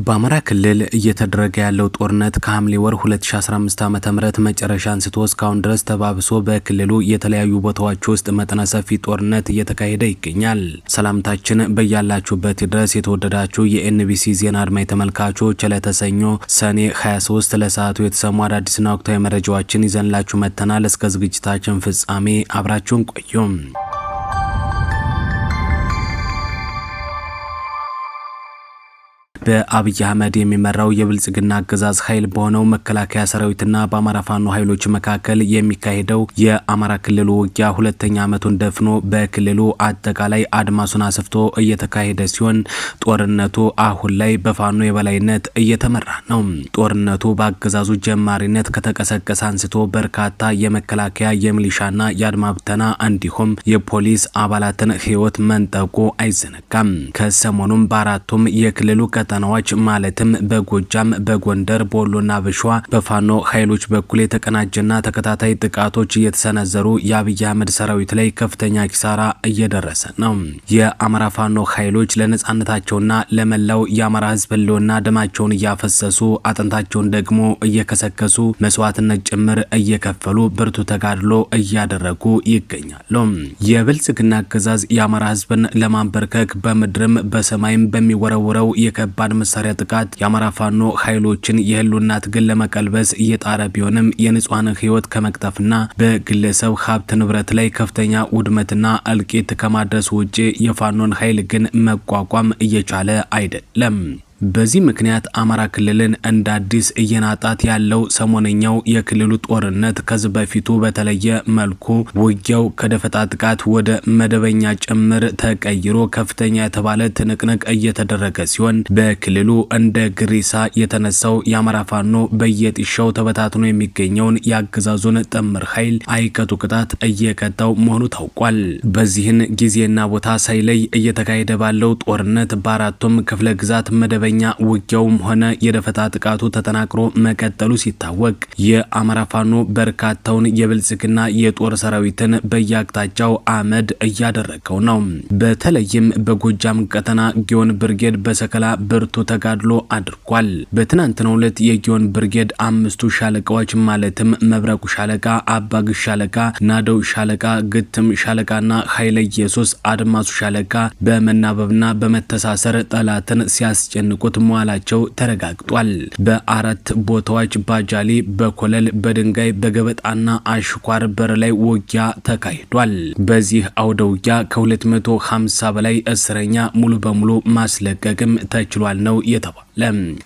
በአማራ ክልል እየተደረገ ያለው ጦርነት ከሐምሌ ወር 2015 ዓ.ም መጨረሻ አንስቶ እስካሁን ድረስ ተባብሶ በክልሉ የተለያዩ ቦታዎች ውስጥ መጠነ ሰፊ ጦርነት እየተካሄደ ይገኛል። ሰላምታችን በያላችሁበት ድረስ የተወደዳችሁ የኤንቢሲ ዜና አድማጭ ተመልካቾች ለተሰኞ ሰኔ 23 ለሰዓቱ የተሰሙ አዳዲስና ወቅታዊ መረጃዎችን ይዘንላችሁ መጥተናል። እስከ ዝግጅታችን ፍጻሜ አብራችሁን ቆዩ። በአብይ አህመድ የሚመራው የብልጽግና አገዛዝ ኃይል በሆነው መከላከያ ሰራዊትና በአማራ ፋኖ ኃይሎች መካከል የሚካሄደው የአማራ ክልሉ ውጊያ ሁለተኛ ዓመቱን ደፍኖ በክልሉ አጠቃላይ አድማሱን አስፍቶ እየተካሄደ ሲሆን ጦርነቱ አሁን ላይ በፋኖ የበላይነት እየተመራ ነው። ጦርነቱ በአገዛዙ ጀማሪነት ከተቀሰቀሰ አንስቶ በርካታ የመከላከያ የሚሊሻና የአድማ ብተና እንዲሁም የፖሊስ አባላትን ሕይወት መንጠቁ አይዘነጋም። ከሰሞኑም በአራቱም የክልሉ ቀጠናዎች ማለትም በጎጃም፣ በጎንደር፣ በወሎና በሸዋ በፋኖ ኃይሎች በኩል የተቀናጀና ተከታታይ ጥቃቶች እየተሰነዘሩ የአብይ አህመድ ሰራዊት ላይ ከፍተኛ ኪሳራ እየደረሰ ነው። የአማራ ፋኖ ኃይሎች ለነጻነታቸውና ለመላው የአማራ ሕዝብ ህልውና ደማቸውን እያፈሰሱ አጥንታቸውን ደግሞ እየከሰከሱ መስዋዕትነት ጭምር እየከፈሉ ብርቱ ተጋድሎ እያደረጉ ይገኛሉ። የብልጽግና አገዛዝ የአማራ ሕዝብን ለማንበርከክ በምድርም በሰማይም በሚወረወረው የከባድ መሳሪያ ጥቃት የአማራ ፋኖ ኃይሎችን የህልውና ትግል ለመቀልበስ እየጣረ ቢሆንም የንጹሃን ህይወት ከመቅጠፍና በግለሰብ ሀብት ንብረት ላይ ከፍተኛ ውድመትና እልቂት ከማድረስ ውጪ የፋኖን ኃይል ግን መቋቋም እየቻለ አይደለም። በዚህ ምክንያት አማራ ክልልን እንደ አዲስ እየናጣት ያለው ሰሞነኛው የክልሉ ጦርነት ከዚህ በፊቱ በተለየ መልኩ ውጊያው ከደፈጣ ጥቃት ወደ መደበኛ ጭምር ተቀይሮ ከፍተኛ የተባለ ትንቅንቅ እየተደረገ ሲሆን በክልሉ እንደ ግሪሳ የተነሳው የአማራ ፋኖ በየጥሻው ተበታትኖ የሚገኘውን የአገዛዙን ጥምር ኃይል አይቀጡ ቅጣት እየቀጣው መሆኑ ታውቋል። በዚህን ጊዜና ቦታ ሳይለይ እየተካሄደ ባለው ጦርነት በአራቱም ክፍለ ግዛት መደበኛ ውጊያውም ሆነ የደፈጣ ጥቃቱ ተጠናክሮ መቀጠሉ ሲታወቅ የአማራ ፋኖ በርካታውን የብልጽግና የጦር ሰራዊትን በየአቅጣጫው አመድ እያደረገው ነው። በተለይም በጎጃም ቀጠና ጊዮን ብርጌድ በሰከላ ብርቱ ተጋድሎ አድርጓል። በትናንትናው ዕለት የጊዮን ብርጌድ አምስቱ ሻለቃዎች ማለትም መብረቁ ሻለቃ፣ አባግሽ ሻለቃ፣ ናደው ሻለቃ፣ ግትም ሻለቃና ኃይለ ኢየሱስ አድማሱ ሻለቃ በመናበብና በመተሳሰር ጠላትን ሲያስጨንቁ መዋላቸው ተረጋግጧል። በአራት ቦታዎች ባጃሊ፣ በኮለል፣ በድንጋይ፣ በገበጣና አሽኳር በር ላይ ውጊያ ተካሂዷል። በዚህ አውደ ውጊያ ከ250 በላይ እስረኛ ሙሉ በሙሉ ማስለቀቅም ተችሏል ነው የተባለ።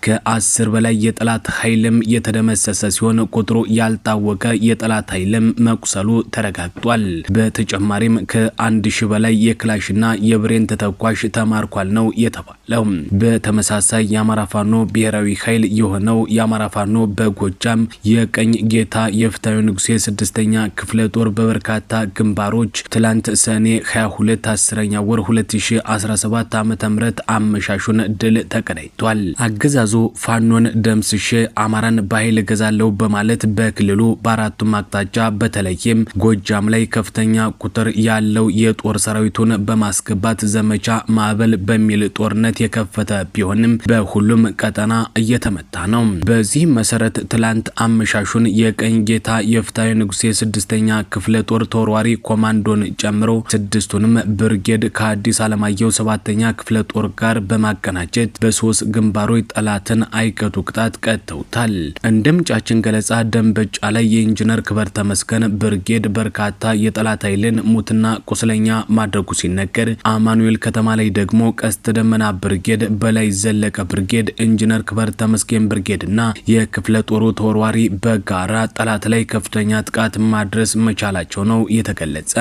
ከ10 በላይ የጠላት ኃይልም የተደመሰሰ ሲሆን ቁጥሩ ያልታወቀ የጠላት ኃይልም መቁሰሉ ተረጋግጧል። በተጨማሪም ከ1000 በላይ የክላሽና የብሬን ተተኳሽ ተማርኳል ነው የተባለው። በተመሳሳይ የአማራ ፋኖ ብሔራዊ ኃይል የሆነው የአማራ ፋኖ በጎጃም የቀኝ ጌታ የፍታዊ ንጉሴ 6ኛ ክፍለ ጦር በበርካታ ግንባሮች ትላንት ሰኔ 22 10ኛ ወር 2017 ዓ.ም አመሻሹን ድል ተቀዳጅቷል። አገዛዙ ፋኖን ደምስሼ አማራን በኃይል ገዛለው በማለት በክልሉ በአራቱም አቅጣጫ በተለይም ጎጃም ላይ ከፍተኛ ቁጥር ያለው የጦር ሰራዊቱን በማስገባት ዘመቻ ማዕበል በሚል ጦርነት የከፈተ ቢሆንም በሁሉም ቀጠና እየተመታ ነው። በዚህ መሰረት ትላንት አመሻሹን የቀኝ ጌታ የፍታዊ ንጉሴ 6ኛ ክፍለ ጦር ተወርዋሪ ኮማንዶን ጨምሮ 6ቱንም ብርጌድ ከአዲስ አለማየሁ 7ኛ ክፍለ ጦር ጋር በማቀናጀት በ3 ግንባሮች ጠላትን አይቀጡ ቅጣት ቀጥተውታል። እንደ ምንጫችን ገለጻ ደንበጫ ላይ የኢንጂነር ክበር ተመስገን ብርጌድ በርካታ የጠላት ኃይልን ሙትና ቁስለኛ ማድረጉ ሲነገር፣ አማኑኤል ከተማ ላይ ደግሞ ቀስተ ደመና ብርጌድ፣ በላይ ዘለቀ ብርጌድ፣ ኢንጂነር ክበር ተመስገን ብርጌድና የክፍለ ጦሩ ተወርዋሪ በጋራ ጠላት ላይ ከፍተኛ ጥቃት ማድረስ መቻላቸው ነው የተገለጸ።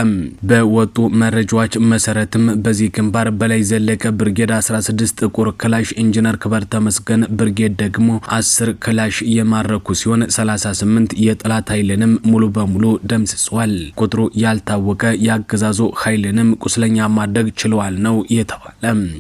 በወጡ መረጃዎች መሰረትም በዚህ ግንባር በላይ ዘለቀ ብርጌድ 16 ጥቁር ክላሽ፣ ኢንጂነር ክበር ተመስገን ብርጌድ ደግሞ 10 ክላሽ የማረኩ ሲሆን 38 የጠላት ኃይልንም ሙሉ በሙሉ ደምስሷል። ቁጥሩ ያልታወቀ የአገዛዙ ኃይልንም ቁስለኛ ማድረግ ችለዋል ነው የተባለ።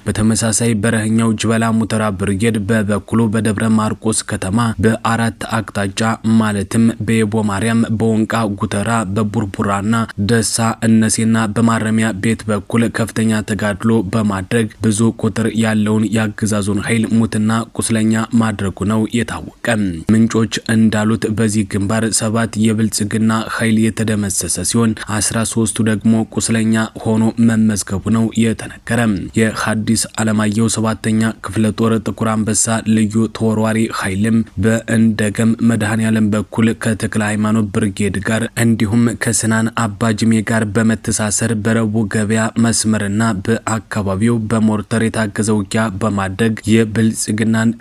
በተመሳሳይ በረህኛው ጅበላ ሙተራ ብርጌድ በበኩሉ በደብረ ማርቆስ ከተማ በአራት አቅጣጫ ማለትም በየቦ ማርያም፣ በወንቃ ጉተራ፣ በቡርቡራና ደሳ እነሴና በማረሚያ ቤት በኩል ከፍተኛ ተጋድሎ በማድረግ ብዙ ቁጥር ያለውን የአገዛዙን ኃይል ሙትና ሙትና ቁስለኛ ማድረጉ ነው የታወቀ። ምንጮች እንዳሉት በዚህ ግንባር 7 የብልጽግና ኃይል የተደመሰሰ ሲሆን 13ቱ ደግሞ ቁስለኛ ሆኖ መመዝገቡ ነው የተነገረ። የሐዲስ ዓለማየሁ 7ኛ ክፍለ ጦር ጥቁር አንበሳ ልዩ ተወርዋሪ ኃይልም በእንደገም መድኃኔዓለም በኩል ከተክለ ሃይማኖት ብርጌድ ጋር እንዲሁም ከስናን አባጅሜ ጋር በመተሳሰር በረቡ ገበያ መስመርና በአካባቢው በሞርተር የታገዘ ውጊያ በማድረግ የብልጽግናን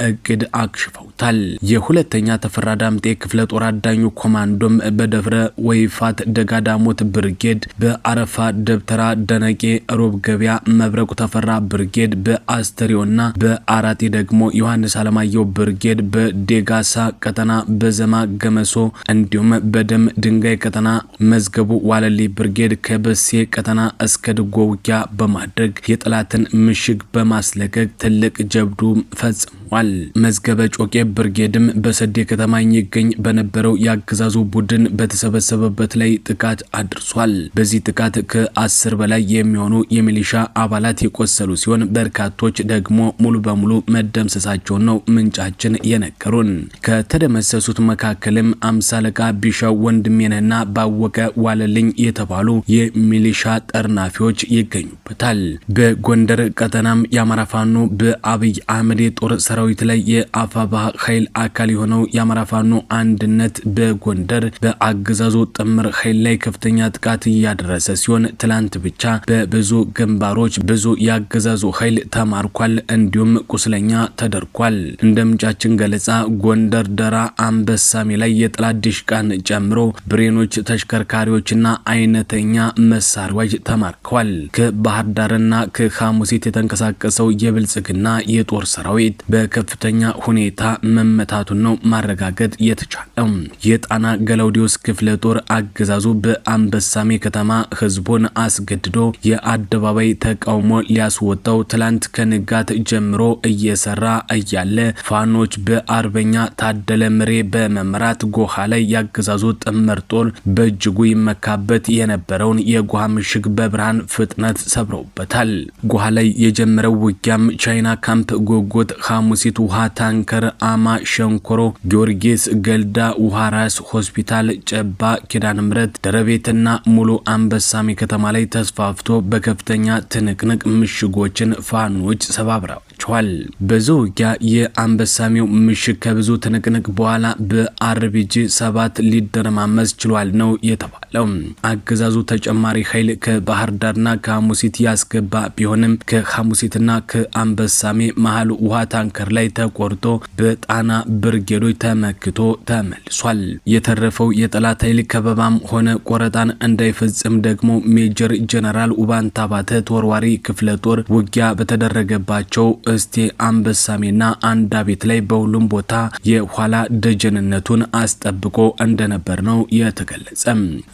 እቅድ አክሽፈውታል። የሁለተኛ ተፈራ ዳምጤ ክፍለ ጦር አዳኙ ኮማንዶም በደብረ ወይፋት ደጋዳሞት ብርጌድ፣ በአረፋ ደብተራ ደነቄ ሮብ ገበያ መብረቁ ተፈራ ብርጌድ፣ በአስተሪዮና በአራቴ ደግሞ ዮሐንስ አለማየሁ ብርጌድ፣ በዴጋሳ ቀጠና በዘማ ገመሶ እንዲሁም በደም ድንጋይ ቀጠና መዝገቡ ዋለሊ ብርጌድ ከበሴ ቀጠና እስከ ድጎ ውጊያ በማድረግ የጠላትን ምሽግ በማስለቀቅ ትልቅ ጀብዱ ፈጽሟል። መዝገበ ጮቄ ብርጌድም በሰዴ ከተማ ይገኝ በነበረው ያገዛዙ ቡድን በተሰበሰበበት ላይ ጥቃት አድርሷል። በዚህ ጥቃት ከ10 በላይ የሚሆኑ የሚሊሻ አባላት የቆሰሉ ሲሆን በርካቶች ደግሞ ሙሉ በሙሉ መደምሰሳቸውን ነው ምንጫችን የነገሩን። ከተደመሰሱት መካከልም 50 አለቃ ቢሻው ወንድሜነህና ባወቀ ዋለልኝ የተባሉ የሚሊሻ ጠርናፊዎች ይገኙበታል። በጎንደር ቀጠናም የአማራ ፋኖ በአብይ አህመድ ጦር ሰራዊት ላይ የአፋባ ኃይል አካል የሆነው የአማራ ፋኖ አንድነት በጎንደር በአገዛዙ ጥምር ኃይል ላይ ከፍተኛ ጥቃት እያደረሰ ሲሆን ትላንት ብቻ በብዙ ግንባሮች ብዙ ያገዛዙ ኃይል ተማርኳል፣ እንዲሁም ቁስለኛ ተደርጓል። እንደ ምንጫችን ገለጻ ጎንደር ደራ አንበሳሜ ላይ የጠላት ዲሽቃን ጨምሮ ብሬኖች፣ ተሽከርካሪዎችና አይነተኛ መሳሪያዎች ተማርከዋል። ከባህር ዳርና ከሐሙሲት የተንቀሳቀሰው የብልጽግና የጦር ሰራዊት በከፍተኛ ሁኔታ መመታቱን ነው ማረጋገጥ የተቻለው። የጣና ገላውዲዮስ ክፍለ ጦር አገዛዙ በአንበሳሜ ከተማ ህዝቡን አስገድዶ የአደባባይ ተቃውሞ ሊያስወጣው ትላንት ከንጋት ጀምሮ እየሰራ እያለ ፋኖች በአርበኛ ታደለ ምሬ በመምራት ጎሃ ላይ ያገዛዙ ጥምር ጦር በእጅጉ ይመካበት የነበረውን የጎሃ ምሽግ በብርሃን ፍጥነት ሰብረውበታል። ጎሃ ላይ የጀመረው ውጊያም ቻይና ካምፕ፣ ጎጎት፣ ሐሙሲት ውሃ ታንከር፣ አማ ሸንኮሮ፣ ጊዮርጊስ፣ ገልዳ ውሃ ራስ ሆስፒታል፣ ጨባ ኪዳነ ምሕረት፣ ደረቤትና ሙሉ አንበሳሜ ከተማ ላይ ተስፋፍቶ በከፍተኛ ትንቅንቅ ምሽጎችን ፋኖች ሰባብረዋቸዋል። በዚህ ውጊያ የአንበሳሜው ምሽግ ከብዙ ትንቅንቅ በኋላ በአርቢጂ 7 ሊደረማመስ ችሏል ነው የተባለው። አገዛዙ ተጨማሪ ኃይል ከባህር ዳርና ከሐሙሲት ያስገባ ቢሆንም ከሐሙሲትና ከአንበሳሜ መሃል ውሃ ታንከር ላይ ተቆርጦ በጣና ብርጌዶች ተመክቶ ተመልሷል። የተረፈው የጠላት ኃይል ከበባም ሆነ ቆረጣን እንዳይፈጽም ደግሞ ሜጀር ጀነራል ውባንታባተ ተወርዋሪ ክፍለ ጦር ውጊያ በተደረገባቸው እስቴ አንበሳሜና አንዳቤት ላይ በሁሉም ቦታ የኋላ ደጀንነቱን አስጠብቆ እንደነበር ነው የተገለጸ።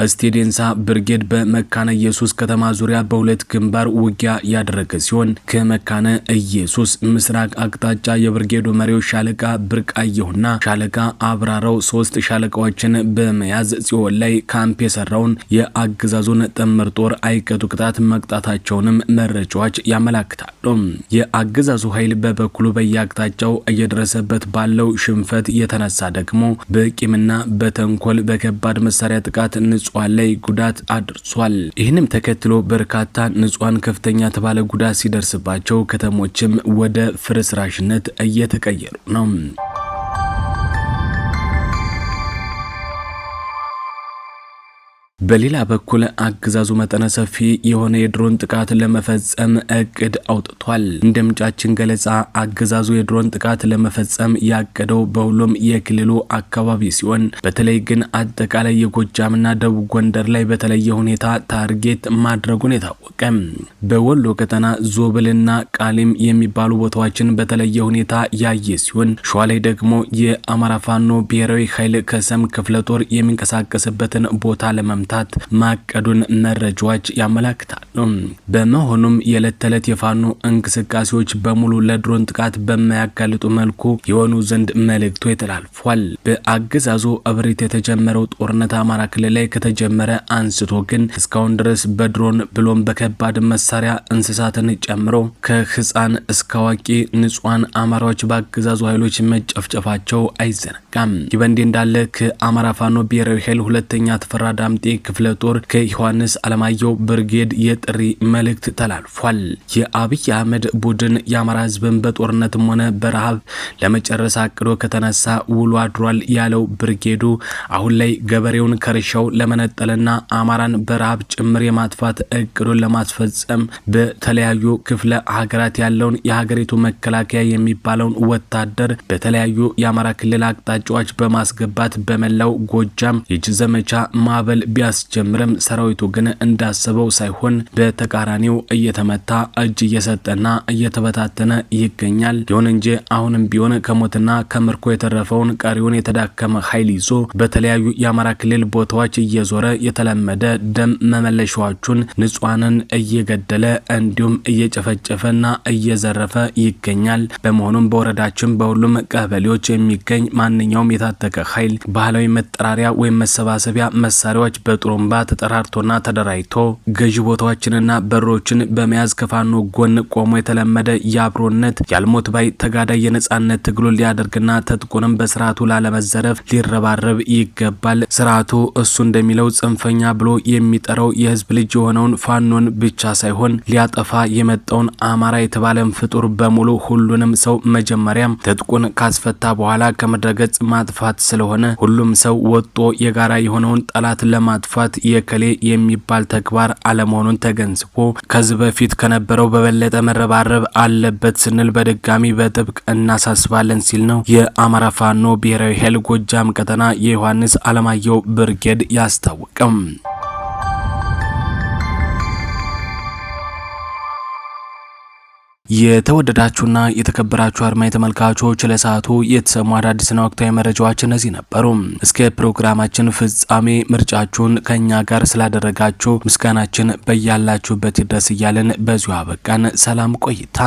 እስቴ ዴንሳ ብርጌድ በመካነ ኢየሱስ ከተማ ዙሪያ በሁለት ግንባር ውጊያ ያደረገ ሲሆን ከመካነ ኢየሱስ ምስራቅ አቅጣጫ የብርጌዱ መሪዎች ሻለቃ ብርቃየሁና ሻለቃ አብራራው 3 ሻለቃዎችን በመያዝ ጽዮን ላይ ካምፕ የሰራውን የአገዛዙን ጥምር ጦር አይቀጡ ቅጣት መቅጣታቸውንም መረጃዎች ያመላክታሉ። የአገዛዙ ኃይል በበኩሉ በየአቅጣጫው እየደረሰበት ባለው ሽንፈት የተነሳ ደግሞ በቂምና በተንኮል በከባድ መሳሪያ ጥቃት ንጹሃን ላይ ጉዳት አድርሷል። ይህንም ተከትሎ በርካታ ንጹሃን ከፍተኛ ተባለ ጉዳት ሲደርስባቸው ከተሞችም ወደ ፍርስራሽነት እየተቀየሩ ነው። በሌላ በኩል አገዛዙ መጠነ ሰፊ የሆነ የድሮን ጥቃት ለመፈጸም እቅድ አውጥቷል። እንደ ምንጫችን ገለጻ አገዛዙ የድሮን ጥቃት ለመፈጸም ያቀደው በሁሉም የክልሉ አካባቢ ሲሆን በተለይ ግን አጠቃላይ የጎጃምና ደቡብ ጎንደር ላይ በተለየ ሁኔታ ታርጌት ማድረጉን የታወቀ። በወሎ ቀጠና ዞብልና ቃሊም የሚባሉ ቦታዎችን በተለየ ሁኔታ ያየ ሲሆን ሸዋ ላይ ደግሞ የአማራ ፋኖ ብሔራዊ ኃይል ከሰም ክፍለ ጦር የሚንቀሳቀስበትን ቦታ ለመምታት ለመምታት ማቀዱን መረጃዎች ያመለክታሉ። በመሆኑም የዕለት ተዕለት የፋኖ እንቅስቃሴዎች በሙሉ ለድሮን ጥቃት በማያጋልጡ መልኩ የሆኑ ዘንድ መልእክቱ ተላልፏል። በአገዛዙ እብሪት የተጀመረው ጦርነት አማራ ክልል ላይ ከተጀመረ አንስቶ ግን እስካሁን ድረስ በድሮን ብሎም በከባድ መሳሪያ እንስሳትን ጨምሮ ከህፃን እስከ አዋቂ ንጹሃን አማራዎች በአገዛዙ ኃይሎች መጨፍጨፋቸው አይዘነጋም። ይህ በእንዲህ እንዳለ ከአማራ ፋኖ ብሔራዊ ኃይል ሁለተኛ ተፈራ ዳምጤ ክፍለ ጦር ከዮሐንስ አለማየሁ ብርጌድ የጥሪ መልእክት ተላልፏል። የአብይ አህመድ ቡድን የአማራ ህዝብን በጦርነትም ሆነ በረሃብ ለመጨረስ አቅዶ ከተነሳ ውሎ አድሯል ያለው ብርጌዱ አሁን ላይ ገበሬውን ከርሻው ለመነጠልና አማራን በረሃብ ጭምር የማጥፋት እቅዱን ለማስፈጸም በተለያዩ ክፍለ ሀገራት ያለውን የሀገሪቱ መከላከያ የሚባለውን ወታደር በተለያዩ የአማራ ክልል አቅጣጫዎች በማስገባት በመላው ጎጃም የእጅ ዘመቻ ማዕበል ቢያስጀምርም ሰራዊቱ ግን እንዳሰበው ሳይሆን በተቃራኒው እየተመታ እጅ እየሰጠና እየተበታተነ ይገኛል። ይሁን እንጂ አሁንም ቢሆን ከሞትና ከምርኮ የተረፈውን ቀሪውን የተዳከመ ኃይል ይዞ በተለያዩ የአማራ ክልል ቦታዎች እየዞረ የተለመደ ደም መመለሻዎቹን ንጹሃንን እየገደለ እንዲሁም እየጨፈጨፈና እየዘረፈ ይገኛል። በመሆኑም በወረዳችን በሁሉም ቀበሌዎች የሚገኝ ማንኛውም የታጠቀ ኃይል ባህላዊ መጠራሪያ ወይም መሰባሰቢያ መሳሪያዎች በጥሩምባ ተጠራርቶና ተደራጅቶ ገዢ ቦታዎችንና በሮችን በመያዝ ከፋኖ ጎን ቆሞ የተለመደ የአብሮነት ያልሞት ባይ ተጋዳይ የነጻነት ትግሉን ሊያደርግና ተጥቁንም በስርዓቱ ላለመዘረፍ ሊረባረብ ይገባል። ስርዓቱ እሱ እንደሚለው ጽንፈኛ ብሎ የሚጠራው የህዝብ ልጅ የሆነውን ፋኖን ብቻ ሳይሆን ሊያጠፋ የመጣውን አማራ የተባለን ፍጡር በሙሉ ሁሉንም ሰው መጀመሪያም ተጥቁን ካስፈታ በኋላ ከምድረገጽ ማጥፋት ስለሆነ ሁሉም ሰው ወጦ የጋራ የሆነውን ጠላት ለማጥፋት የከሌ የሚባል ተግባር አለመሆኑን ተገንዝቦ ከዚህ በፊት ከነበረው በበለጠ መረባረብ አለበት ስንል በድጋሚ በጥብቅ እናሳስባለን ሲል ነው የአማራ ፋኖ ብሔራዊ ኃይል ጎጃም ቀጠና የዮሐንስ አለማየሁ ብርጌድ ያስታወቀም። የተወደዳችሁና የተከበራችሁ አድማጭ ተመልካቾች ለሰዓቱ የተሰሙ አዳዲስና ወቅታዊ መረጃዎች እነዚህ ነበሩ። እስከ ፕሮግራማችን ፍጻሜ ምርጫችሁን ከኛ ጋር ስላደረጋችሁ ምስጋናችን በያላችሁበት ይድረስ እያልን በዚሁ አበቃን። ሰላም ቆይታ